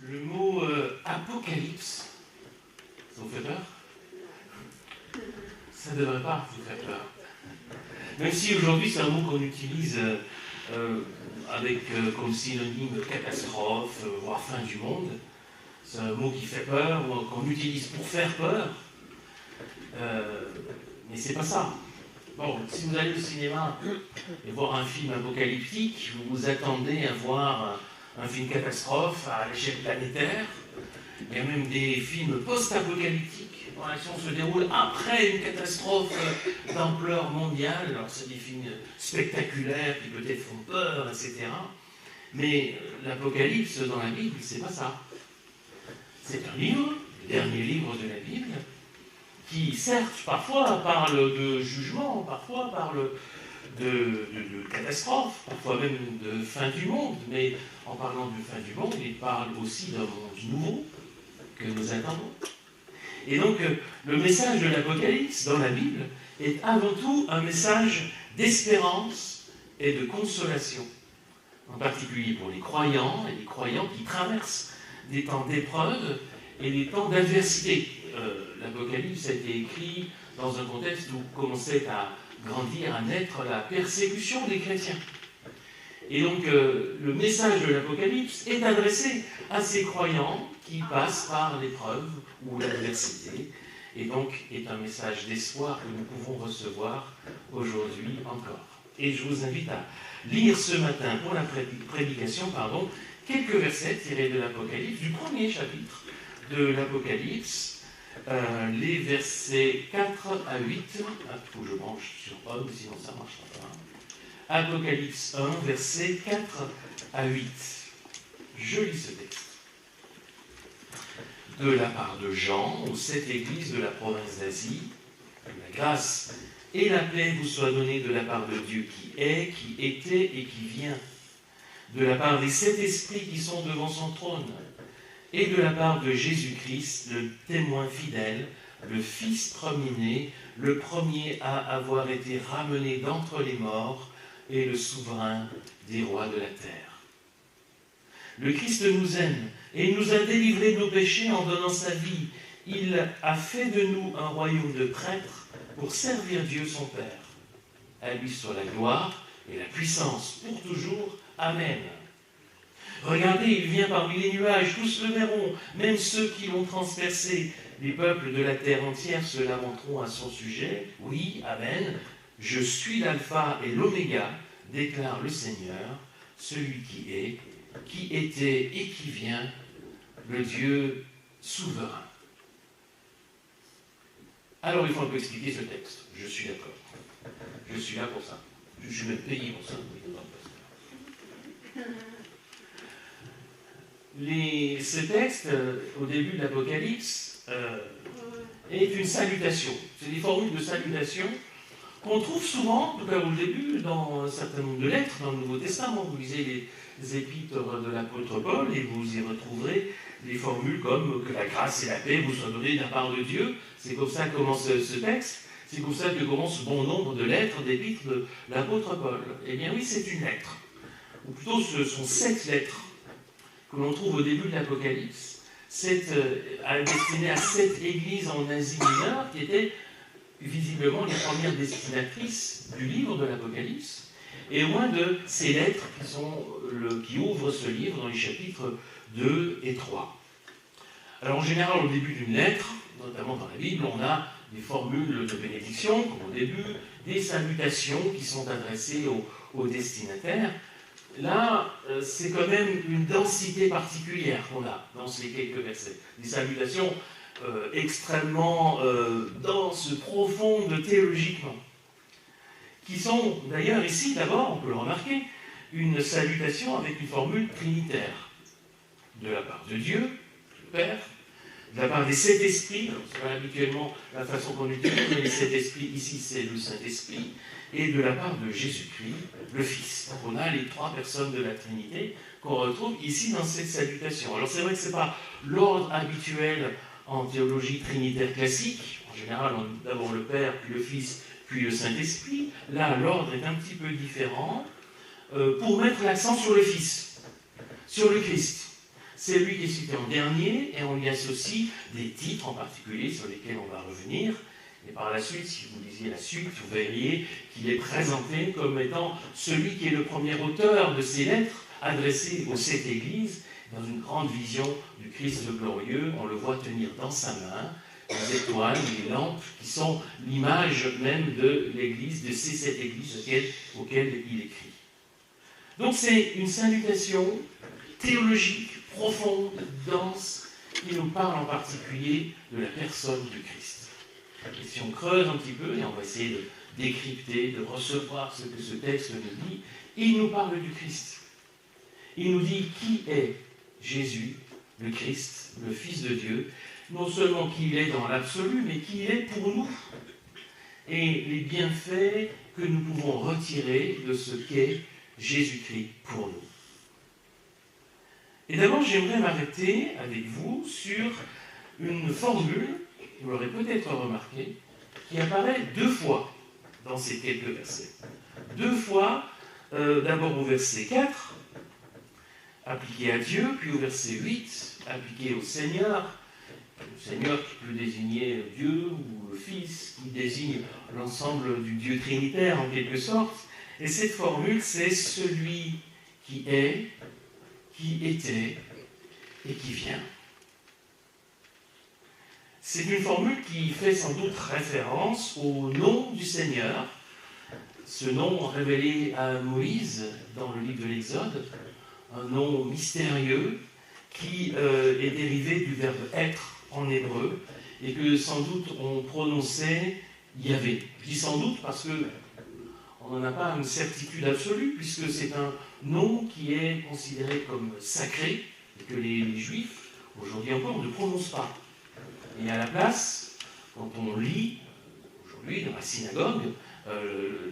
Le mot apocalypse, ça vous fait peur? Ça ne devrait pas vous faire peur. Même si aujourd'hui c'est un mot qu'on utilise avec comme synonyme catastrophe, voire fin du monde. C'est un mot qui fait peur, qu'on utilise pour faire peur. Mais c'est pas ça. Bon, si vous allez au cinéma et voir un film apocalyptique, vous vous attendez à voir un film catastrophe à l'échelle planétaire. Il y a même des films post-apocalyptiques dont l'action se déroule après une catastrophe d'ampleur mondiale. Alors c'est des films spectaculaires qui peut-être font peur, etc. Mais l'Apocalypse dans la Bible, c'est pas ça. C'est un livre, le dernier livre de la Bible, qui certes parfois parle de jugement, parfois parle de catastrophe, parfois même de fin du monde, mais en parlant de fin du monde, il parle aussi d'un monde nouveau que nous attendons. Et donc, le message de l'Apocalypse dans la Bible est avant tout un message d'espérance et de consolation, en particulier pour les croyants et les croyants qui traversent des temps d'épreuve et des temps d'adversité. L'Apocalypse a été écrit dans un contexte où commençait à grandir, à naître la persécution des chrétiens. Et donc, le message de l'Apocalypse est adressé à ces croyants qui passent par l'épreuve ou l'adversité, et donc est un message d'espoir que nous pouvons recevoir aujourd'hui encore. Et je vous invite à lire ce matin, pour la prédication, quelques versets tirés de l'Apocalypse, du premier chapitre de l'Apocalypse, les versets 4 à 8. Il faut que je branche sur Homme, sinon ça ne marchera pas. Apocalypse 1, versets 4 à 8. Je lis ce texte. De la part de Jean, aux 7 églises de la province d'Asie, que la grâce et la paix vous soient données de la part de Dieu qui est, qui était et qui vient, de la part des 7 esprits qui sont devant son trône, et de la part de Jésus-Christ, le témoin fidèle, le Fils premier-né, le premier à avoir été ramené d'entre les morts, et le souverain des rois de la terre. Le Christ nous aime, et nous a délivrés de nos péchés en donnant sa vie. Il a fait de nous un royaume de prêtres pour servir Dieu son Père. À lui soit la gloire et la puissance pour toujours. Amen. Regardez, il vient parmi les nuages, tous le verront, même ceux qui l'ont transpercé. Les peuples de la terre entière se lamenteront à son sujet. Oui, Amen. Je suis l'alpha et l'oméga, déclare le Seigneur, celui qui est, qui était et qui vient, le Dieu souverain. Alors il faut un peu expliquer ce texte. Je suis d'accord. Je suis là pour ça. Je suis même payé pour ça. Ce texte, au début de l'Apocalypse, est une salutation. C'est des formules de salutation qu'on trouve souvent, en tout cas au début, dans un certain nombre de lettres dans le Nouveau Testament. Vous lisez les épîtres de l'apôtre Paul et vous y retrouverez des formules comme que la grâce et la paix vous soient données de la part de Dieu. C'est comme ça que commence ce texte. C'est comme ça que commence bon nombre de lettres, d'épîtres de l'apôtre Paul. Eh bien oui, c'est une lettre. Ou plutôt, ce sont 7 lettres que l'on trouve au début de l'Apocalypse. Destinées à 7 églises en Asie mineure qui étaient visiblement les premières destinatrices du livre de l'Apocalypse. Et loin de ces lettres qui ouvrent ce livre dans les chapitres 2 et 3. Alors en général, au début d'une lettre, notamment dans la Bible, on a des formules de bénédiction, comme au début, des salutations qui sont adressées aux destinataires. Là, c'est quand même une densité particulière qu'on a dans ces quelques versets. Des salutations extrêmement denses, profondes théologiquement, qui sont d'ailleurs ici, d'abord, on peut le remarquer, une salutation avec une formule trinitaire. De la part de Dieu, le Père, de la part des 7 esprits, c'est pas habituellement la façon qu'on utilise, mais les 7 esprits, ici c'est le Saint-Esprit, et de la part de Jésus-Christ, le Fils. Donc on a les 3 personnes de la Trinité qu'on retrouve ici dans cette salutation. Alors c'est vrai que ce n'est pas l'ordre habituel en théologie trinitaire classique. En général, on a d'abord le Père, puis le Fils, puis le Saint-Esprit. Là, l'ordre est un petit peu différent pour mettre l'accent sur le Fils, sur le Christ. c'est lui qui est cité en dernier, et on y associe des titres en particulier sur lesquels on va revenir. Et par la suite, si vous lisiez la suite, vous verriez qu'il est présenté comme étant celui qui est le premier auteur de ces lettres adressées aux 7 églises, dans une grande vision du Christ glorieux. On le voit tenir dans sa main les étoiles, les lampes, qui sont l'image même de l'église, de ces 7 églises auxquelles il écrit. Donc c'est une salutation théologique, profonde, dense, qui nous parle en particulier de la personne du Christ. Et si on creuse un petit peu, et on va essayer de décrypter, de recevoir ce que ce texte nous dit, il nous parle du Christ. Il nous dit qui est Jésus, le Christ, le Fils de Dieu, non seulement qui il est dans l'absolu, mais qui il est pour nous. Et les bienfaits que nous pouvons retirer de ce qu'est Jésus-Christ pour nous. Et d'abord, j'aimerais m'arrêter avec vous sur une formule, vous l'aurez peut-être remarqué, qui apparaît 2 fois dans ces quelques versets. 2 fois, d'abord au verset 4, appliqué à Dieu, puis au verset 8, appliqué au Seigneur. Le Seigneur qui peut désigner Dieu ou le Fils, qui désigne l'ensemble du Dieu trinitaire en quelque sorte. Et cette formule, c'est celui qui est, qui était et qui vient. C'est une formule qui fait sans doute référence au nom du Seigneur, ce nom révélé à Moïse dans le livre de l'Exode, un nom mystérieux qui est dérivé du verbe être en hébreu et que sans doute on prononçait Yahvé. Je dis sans doute parce que on n'en a pas une certitude absolue, puisque c'est un nom qui est considéré comme sacré, et que les Juifs, aujourd'hui encore, ne prononcent pas. Et à la place, quand on lit, aujourd'hui, dans la synagogue,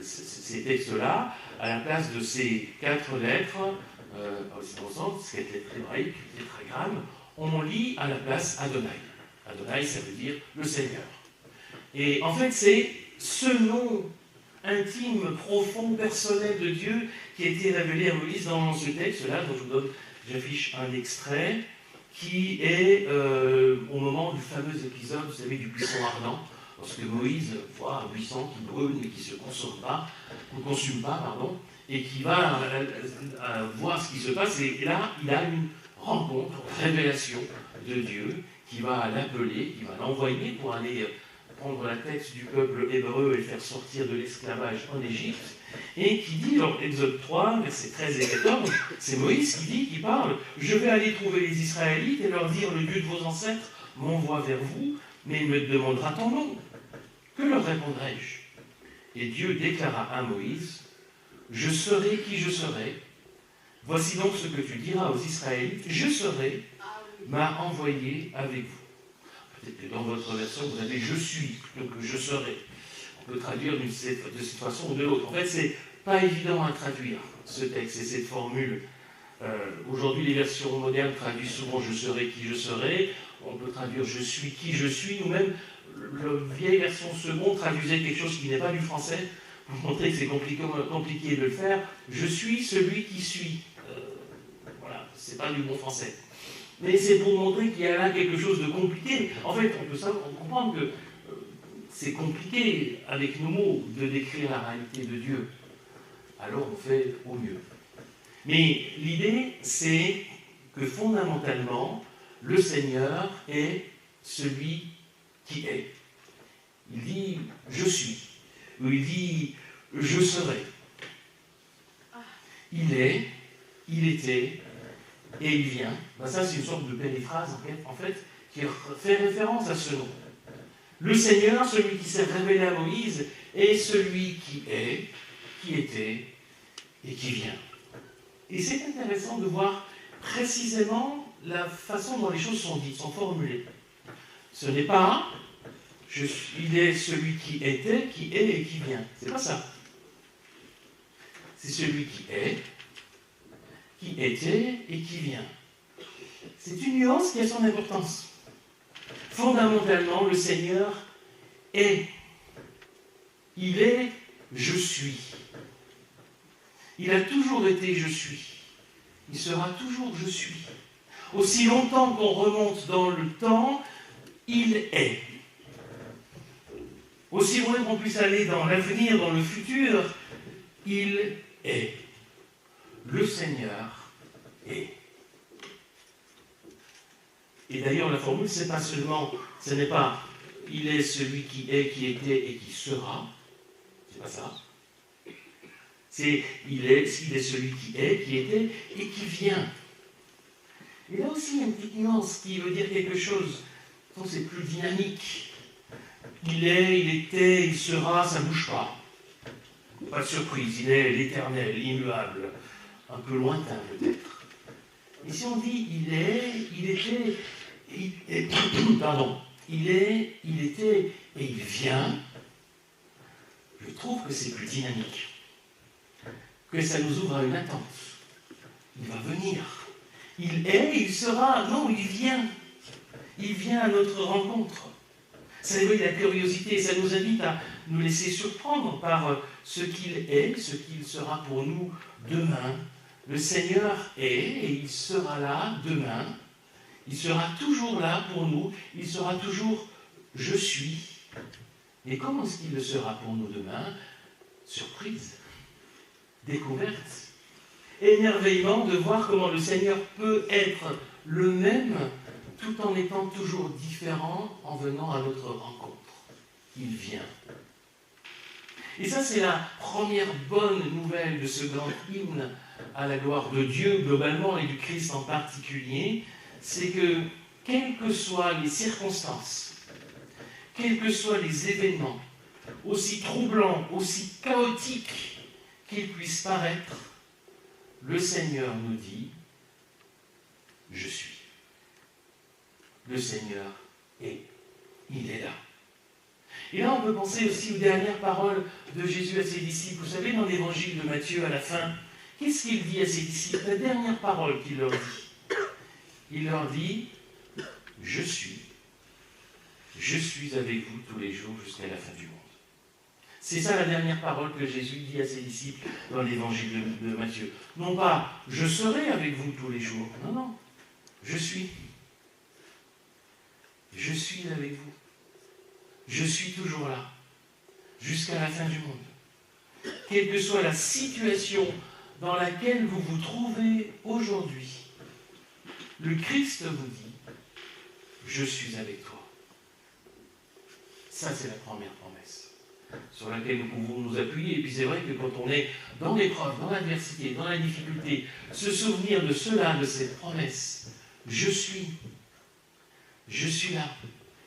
ces textes-là, à la place de ces 4 lettres, c'est pour ça, cette lettre hébraïque, tétragramme, on lit à la place Adonai. Adonai, ça veut dire le Seigneur. Et en fait, c'est ce nom intime, profond, personnel de Dieu qui a été révélé à Moïse dans ce texte-là, dont j'affiche un extrait, qui est au moment du fameux épisode, vous savez, du buisson ardent, lorsque Moïse voit un buisson qui brûle et qui ne se consume pas, et qui va voir ce qui se passe, et là, il a une rencontre, une révélation de Dieu, qui va l'appeler, qui va l'envoyer pour aller prendre la tête du peuple hébreu et le faire sortir de l'esclavage en Égypte, et qui dit, dans Exode 3, versets 13 et 14, c'est Moïse qui parle, « Je vais aller trouver les Israélites et leur dire, le Dieu de vos ancêtres m'envoie vers vous, mais il me demandera ton nom. Que leur répondrai-je » Et Dieu déclara à Moïse, « Je serai qui je serai. Voici donc ce que tu diras aux Israélites, je serai, m'a envoyé avec vous. » Peut-être que dans votre version, vous avez « je suis » plutôt que « je serai ». On peut traduire de cette façon ou de l'autre. En fait, c'est pas évident à traduire, ce texte et cette formule. Aujourd'hui, les versions modernes traduisent souvent « je serai qui je serai ». On peut traduire « je suis qui je suis », ou même la vieille version seconde traduisait quelque chose qui n'est pas du français, pour montrer que c'est compliqué de le faire. « Je suis celui qui suis ». Voilà, c'est pas du bon français. Mais c'est pour montrer qu'il y a là quelque chose de compliqué. En fait, on peut comprendre que c'est compliqué, avec nos mots, de décrire la réalité de Dieu. Alors on fait au mieux. Mais l'idée, c'est que fondamentalement, le Seigneur est celui qui est. Il dit « je suis », ou il dit « je serai ». Il est, il était, et il vient. Ben ça, c'est une sorte de périphrase, en fait, qui fait référence à ce nom. Le Seigneur, celui qui s'est révélé à Moïse, est celui qui est, qui était et qui vient. Et c'est intéressant de voir précisément la façon dont les choses sont dites, sont formulées. Ce n'est pas « il est celui qui était, qui est et qui vient ». C'est pas ça. C'est celui qui est, qui était et qui vient. C'est une nuance qui a son importance. Fondamentalement, le Seigneur est. Il est « je suis ». Il a toujours été « je suis ». Il sera toujours « je suis ». Aussi longtemps qu'on remonte dans le temps, il est. Aussi loin qu'on puisse aller dans l'avenir, dans le futur, il est. Le Seigneur est. Et d'ailleurs, la formule, ce n'est pas il est celui qui est, qui était et qui sera. C'est pas ça. C'est il est celui qui est, qui était et qui vient. Et là aussi, il y a une petite nuance qui veut dire quelque chose. C'est plus dynamique. Il est, il était, il sera, ça ne bouge pas. Pas de surprise, il est l'éternel, l'immuable, un peu lointain peut-être. Et si on dit il est, il était, il est, il était et il vient, je trouve que c'est plus dynamique. Que ça nous ouvre à une attente. Il va venir. Il est, il sera, non, il vient. Il vient à notre rencontre. Ça éveille la curiosité, ça nous invite à nous laisser surprendre par ce qu'il est, ce qu'il sera pour nous demain. Le Seigneur est et il sera là demain. Il sera toujours là pour nous. Il sera toujours « je suis ». Et comment est-ce qu'il le sera pour nous demain? Surprise, découverte, émerveillement de voir comment le Seigneur peut être le même tout en étant toujours différent en venant à notre rencontre. Il vient. Et ça, c'est la première bonne nouvelle de ce grand hymne à la gloire de Dieu globalement et du Christ en particulier, c'est que, quelles que soient les circonstances, quels que soient les événements, aussi troublants, aussi chaotiques qu'ils puissent paraître, le Seigneur nous dit « Je suis ». Le Seigneur est. Il est là. Et là, on peut penser aussi aux dernières paroles de Jésus à ses disciples. Vous savez, dans l'évangile de Matthieu, à la fin, qu'est-ce qu'il dit à ses disciples? La dernière parole qu'il leur dit. Il leur dit « Je suis avec vous tous les jours jusqu'à la fin du monde. » C'est ça la dernière parole que Jésus dit à ses disciples dans l'évangile de Matthieu. Non pas « Je serai avec vous tous les jours ». Non, non. Je suis. Je suis avec vous. Je suis toujours là. Jusqu'à la fin du monde. Quelle que soit la situation dans laquelle vous vous trouvez aujourd'hui, le Christ vous dit « Je suis avec toi ». Ça, c'est la première promesse sur laquelle nous pouvons nous appuyer. Et puis c'est vrai que quand on est dans l'épreuve, dans l'adversité, dans la difficulté, se souvenir de cela, de cette promesse. Je suis là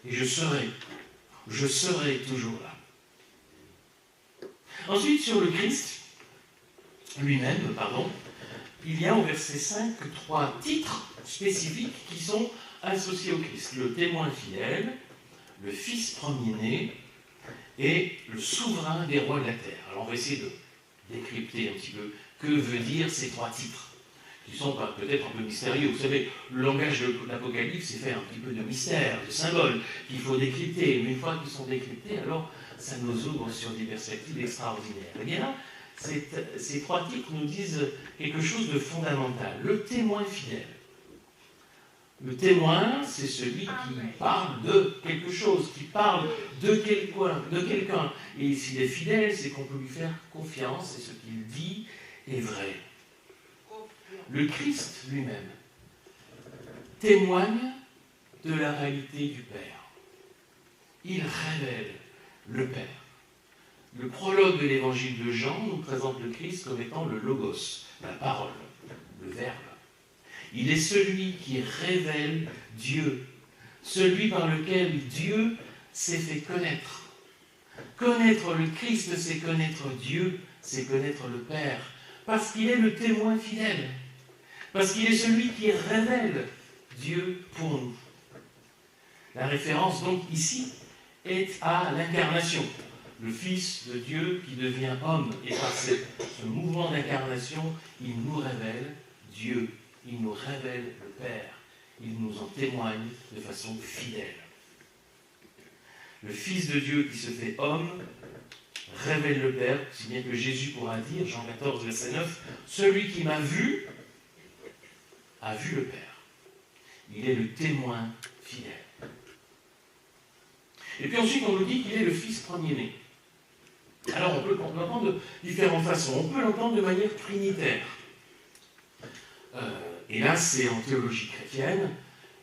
et je serai toujours là. Ensuite, sur le Christ lui-même, il y a au verset 5 3 titres spécifiques qui sont associés au Christ. Le témoin fidèle, le fils premier-né et le souverain des rois de la terre. Alors on va essayer de décrypter un petit peu que veut dire ces 3 titres, qui sont peut-être un peu mystérieux. Vous savez, le langage de l'Apocalypse est fait un petit peu de mystère, de symboles qu'il faut décrypter. Mais une fois qu'ils sont décryptés, alors ça nous ouvre sur des perspectives extraordinaires. Et bien là, ces 3 titres nous disent quelque chose de fondamental. Le témoin fidèle. Le témoin, c'est celui qui parle de quelque chose, qui parle de quelqu'un. Et s'il est fidèle, c'est qu'on peut lui faire confiance et ce qu'il dit est vrai. Le Christ lui-même témoigne de la réalité du Père. Il révèle le Père. Le prologue de l'évangile de Jean nous présente le Christ comme étant le Logos, la parole, le Verbe. Il est celui qui révèle Dieu, celui par lequel Dieu s'est fait connaître. Connaître le Christ, c'est connaître Dieu, c'est connaître le Père, parce qu'il est le témoin fidèle, parce qu'il est celui qui révèle Dieu pour nous. La référence donc ici est à l'incarnation, le Fils de Dieu qui devient homme, et par ce mouvement d'incarnation, il nous révèle Dieu. Il nous révèle le Père. Il nous en témoigne de façon fidèle. Le Fils de Dieu qui se fait homme révèle le Père, si bien que Jésus pourra dire, Jean 14, verset 9, « Celui qui m'a vu a vu le Père. Il est le témoin fidèle. Et puis ensuite, on nous dit qu'il est le fils premier-né. Alors, on peut l'entendre de différentes façons. On peut l'entendre de manière trinitaire. Et là, c'est en théologie chrétienne,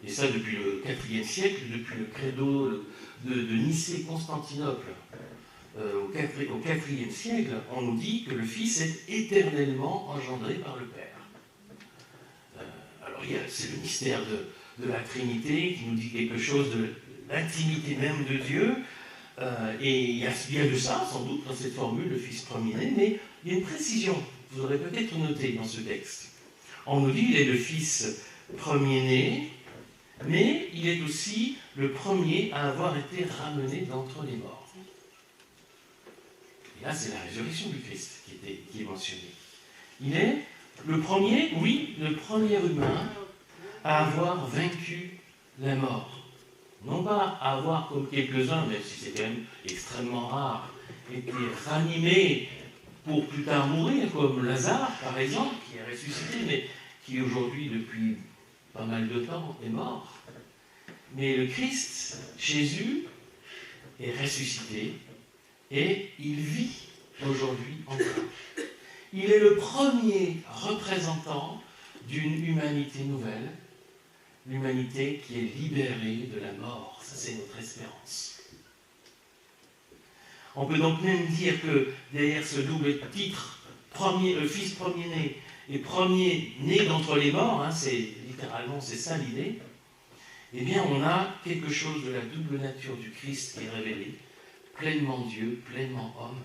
et ça depuis le IVe siècle, depuis le credo de Nicée-Constantinople. Au IVe siècle, on nous dit que le Fils est éternellement engendré par le Père. Alors, c'est le mystère de la Trinité qui nous dit quelque chose de l'intimité même de Dieu. Et il y a de ça, sans doute, dans cette formule, le Fils premier-né, mais il y a une précision, vous aurez peut-être noté dans ce texte. On nous dit qu'il est le Fils premier-né, mais il est aussi le premier à avoir été ramené d'entre les morts. Et là, c'est la résurrection du Christ qui est mentionnée. Il est le premier, oui, le premier humain à avoir vaincu la mort. Non pas à avoir, comme quelques-uns, même si c'est quand même extrêmement rare, été ranimé pour plus tard mourir, comme Lazare, par exemple, qui est ressuscité, mais qui aujourd'hui, depuis pas mal de temps, est mort. Mais le Christ, Jésus, est ressuscité et il vit aujourd'hui encore. Il est le premier représentant d'une humanité nouvelle, l'humanité qui est libérée de la mort. Ça, c'est notre espérance. On peut donc même dire que derrière ce double titre, fils premier-né et premier-né d'entre les morts, c'est littéralement, c'est ça l'idée, eh bien on a quelque chose de la double nature du Christ qui est révélé, pleinement Dieu, pleinement homme.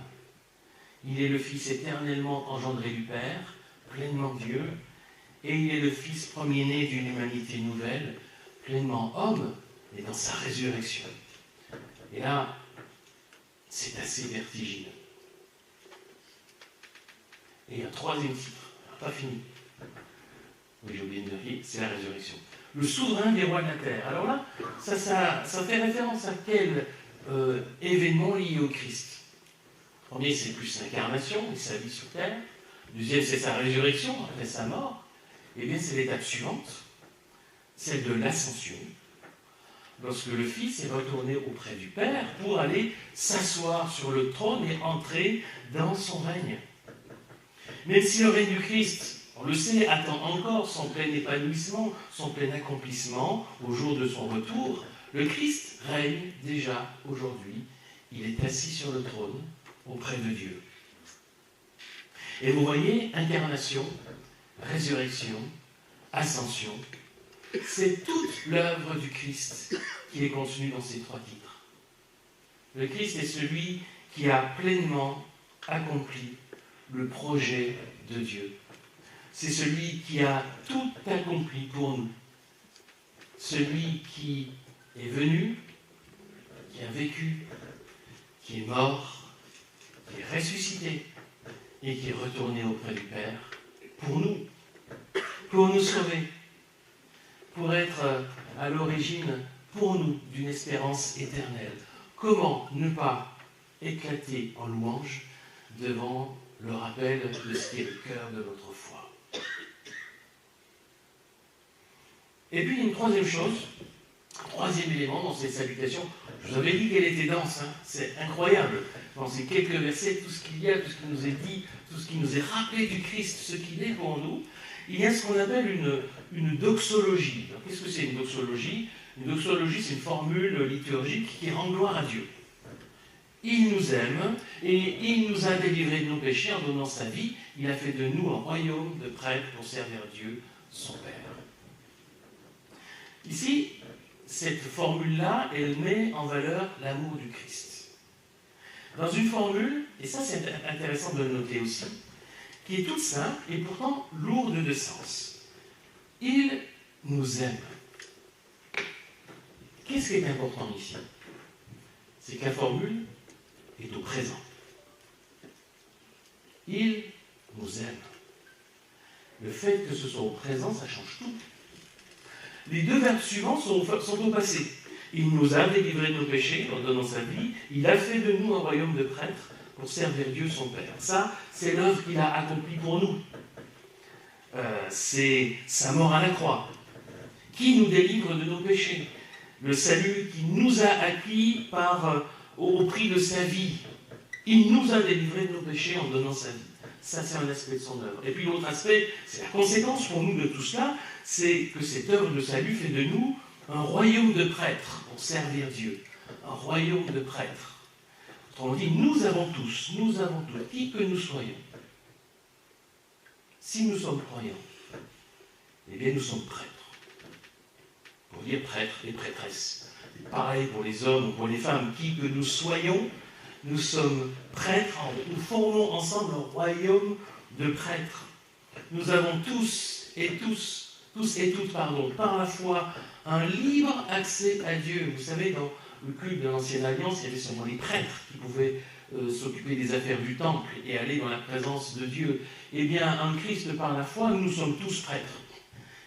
Il est le Fils éternellement engendré du Père, pleinement Dieu, et il est le Fils premier-né d'une humanité nouvelle, pleinement homme, et dans sa résurrection. Et là, c'est assez vertigineux. Et il y a un troisième titre, pas fini. Oui, j'ai oublié de dire, c'est la résurrection. Le souverain des rois de la terre. Alors là, ça fait référence à quel événement lié au Christ? Le premier, c'est plus l'incarnation et sa vie sur terre. Le deuxième, c'est sa résurrection après sa mort. Eh bien, c'est l'étape suivante, celle de l'ascension, lorsque le Fils est retourné auprès du Père pour aller s'asseoir sur le trône et entrer dans son règne. Même si le règne du Christ, on le sait, attend encore son plein épanouissement, son plein accomplissement au jour de son retour, le Christ règne déjà aujourd'hui. Il est assis sur le trône auprès de Dieu. Et vous voyez, incarnation, résurrection, ascension, c'est toute l'œuvre du Christ qui est contenue dans ces trois titres. Le Christ est celui qui a pleinement accompli le projet de Dieu. C'est celui qui a tout accompli pour nous. Celui qui est venu, qui a vécu, qui est mort, qui est ressuscité et qui est retourné auprès du Père pour nous sauver, pour être à l'origine, pour nous, d'une espérance éternelle. Comment ne pas éclater en louange devant le rappel de ce qui est le cœur de notre foi? Et puis, une troisième chose, un troisième élément dans cette salutation. Je vous avais dit qu'elle était dense, c'est incroyable. Dans ces quelques versets, tout ce qu'il y a, tout ce qui nous est dit, tout ce qui nous est rappelé du Christ, ce qu'il est pour nous, il y a ce qu'on appelle une doxologie. Alors, qu'est-ce que c'est une doxologie? Une doxologie, c'est une formule liturgique qui rend gloire à Dieu. Il nous aime et il nous a délivrés de nos péchés en donnant sa vie. Il a fait de nous un royaume de prêtres pour servir Dieu, son Père. Ici, cette formule-là, elle met en valeur l'amour du Christ. Dans une formule, et ça c'est intéressant de le noter aussi, qui est toute simple et pourtant lourde de sens. Il nous aime. Qu'est-ce qui est important ici? C'est que la formule est au présent. Il nous aime. Le fait que ce soit au présent, ça change tout. Les deux verbes suivants sont au passé. Il nous a délivrés de nos péchés en donnant sa vie. Il a fait de nous un royaume de prêtres pour servir Dieu son Père. Ça, c'est l'œuvre qu'il a accomplie pour nous. C'est sa mort à la croix. qui nous délivre de nos péchés. Le salut qui nous a acquis au prix de sa vie. Il nous a délivrés de nos péchés en donnant sa vie. Ça, c'est un aspect de son œuvre. Et puis l'autre aspect, c'est la conséquence pour nous de tout cela, c'est que cette œuvre de salut fait de nous un royaume de prêtres pour servir Dieu. Un royaume de prêtres. Autrement dit, nous avons tous, qui que nous soyons, si nous sommes croyants, eh bien nous sommes prêtres. Pour dire prêtres et prêtresses. C'est pareil pour les hommes ou pour les femmes, qui que nous soyons, nous sommes prêtres, nous formons ensemble un royaume de prêtres. Nous avons tous et toutes, par la foi, un libre accès à Dieu. Vous savez, dans le culte de l'Ancienne Alliance, il y avait seulement les prêtres qui pouvaient s'occuper des affaires du temple et aller dans la présence de Dieu. Eh bien, en Christ, par la foi, nous sommes tous prêtres.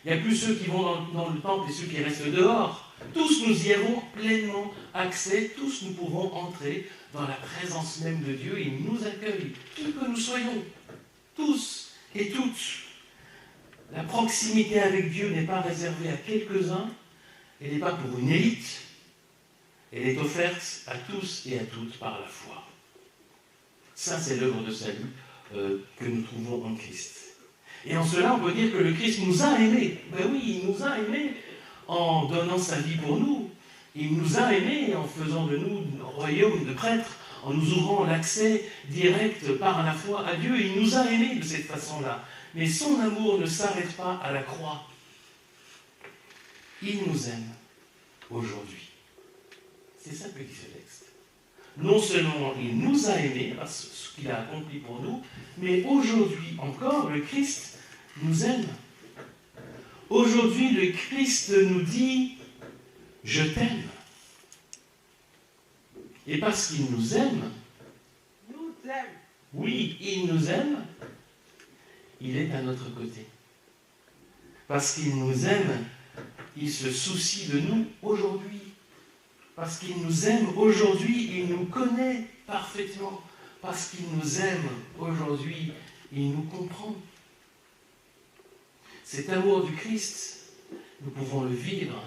Il n'y a plus ceux qui vont dans le temple et ceux qui restent dehors. Tous nous y avons pleinement accès, tous nous pouvons entrer dans la présence même de Dieu et il nous accueille, qui que nous soyons, tous et toutes. La proximité avec Dieu n'est pas réservée à quelques-uns, elle n'est pas pour une élite, elle est offerte à tous et à toutes par la foi. Ça, c'est l'œuvre de salut que nous trouvons en Christ. Et en cela, on peut dire que le Christ nous a aimés. Ben oui, il nous a aimés en donnant sa vie pour nous. Il nous a aimés en faisant de nous un royaume de prêtres, en nous ouvrant l'accès direct par la foi à Dieu. Il nous a aimés de cette façon-là. Mais son amour ne s'arrête pas à la croix. Il nous aime aujourd'hui. C'est ça que dit ce texte. Non seulement il nous a aimés, parce que ce qu'il a accompli pour nous, mais aujourd'hui encore, le Christ nous aime. Aujourd'hui, le Christ nous dit « Je t'aime ». Et parce qu'il nous aime, oui, il nous aime, il est à notre côté. Parce qu'il nous aime, il se soucie de nous aujourd'hui. Parce qu'il nous aime aujourd'hui, il nous connaît parfaitement. Parce qu'il nous aime aujourd'hui, il nous comprend. Cet amour du Christ, nous pouvons le vivre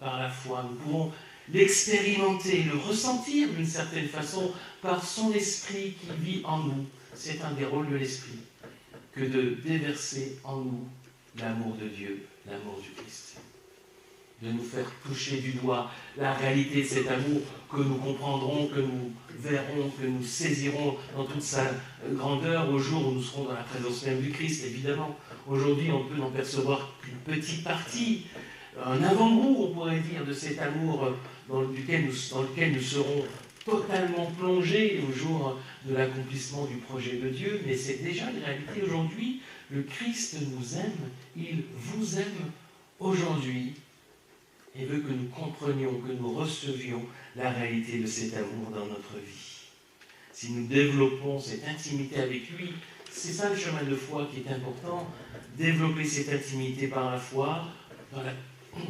par la foi, nous pouvons l'expérimenter, le ressentir d'une certaine façon par son esprit qui vit en nous. C'est un des rôles de l'esprit, que de déverser en nous l'amour de Dieu, l'amour du Christ. De nous faire toucher du doigt la réalité de cet amour que nous comprendrons, que nous verrons, que nous saisirons dans toute sa grandeur au jour où nous serons dans la présence même du Christ, évidemment. Aujourd'hui, on peut n'en percevoir qu'une petite partie, un avant-goût, on pourrait dire, de cet amour dans lequel nous serons totalement plongés au jour de l'accomplissement du projet de Dieu, mais c'est déjà une réalité aujourd'hui. Le Christ nous aime, il vous aime aujourd'hui, et veut que nous comprenions, que nous recevions la réalité de cet amour dans notre vie. Si nous développons cette intimité avec lui, c'est ça le chemin de foi qui est important, développer cette intimité par la foi,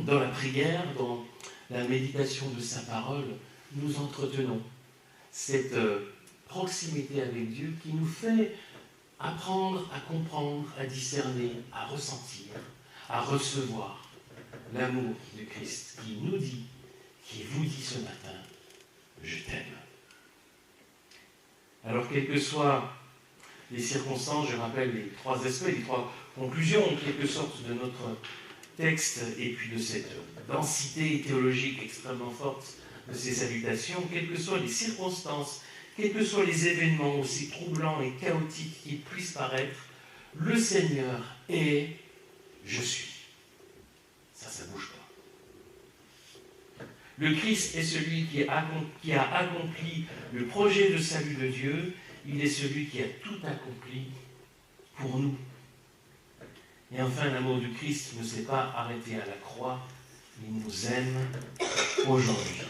dans la prière, dans la méditation de sa parole, nous entretenons cette proximité avec Dieu qui nous fait apprendre à comprendre, à discerner, à ressentir, à recevoir l'amour du Christ qui nous dit, qui vous dit ce matin, je t'aime. Alors, quelles que soient les circonstances, je rappelle les trois aspects, les trois conclusions, en quelque sorte, de notre texte, et puis de cette densité théologique extrêmement forte de ces salutations, quelles que soient les circonstances, quels que soient les événements aussi troublants et chaotiques qu'ils puissent paraître, le Seigneur est « Je suis ». Ça ne bouge pas. Le Christ est celui qui a accompli le projet de salut de Dieu. Il est celui qui a tout accompli pour nous. Et enfin, l'amour du Christ ne s'est pas arrêté à la croix. Il nous aime aujourd'hui.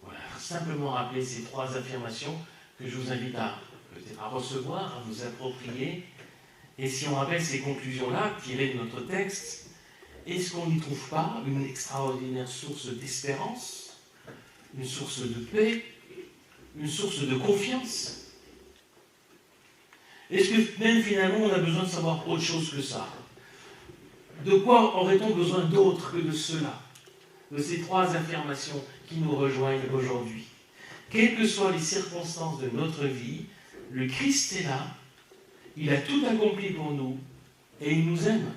Voilà, simplement rappeler ces trois affirmations que je vous invite peut-être à recevoir, à vous approprier. Et si on rappelle ces conclusions-là, tirées de notre texte, est-ce qu'on n'y trouve pas une extraordinaire source d'espérance, une source de paix, une source de confiance? Est-ce que même finalement on a besoin de savoir autre chose que ça? De quoi aurait-on besoin d'autre que de cela? De ces trois affirmations qui nous rejoignent aujourd'hui. Quelles que soient les circonstances de notre vie, le Christ est là, il a tout accompli pour nous et il nous aime.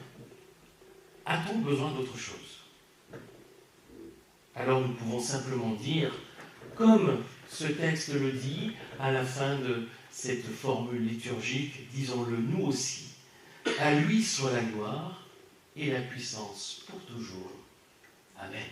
A-t-on besoin d'autre chose? Alors nous pouvons simplement dire, comme ce texte le dit, à la fin de cette formule liturgique, disons-le nous aussi, à lui soit la gloire et la puissance pour toujours. Amen.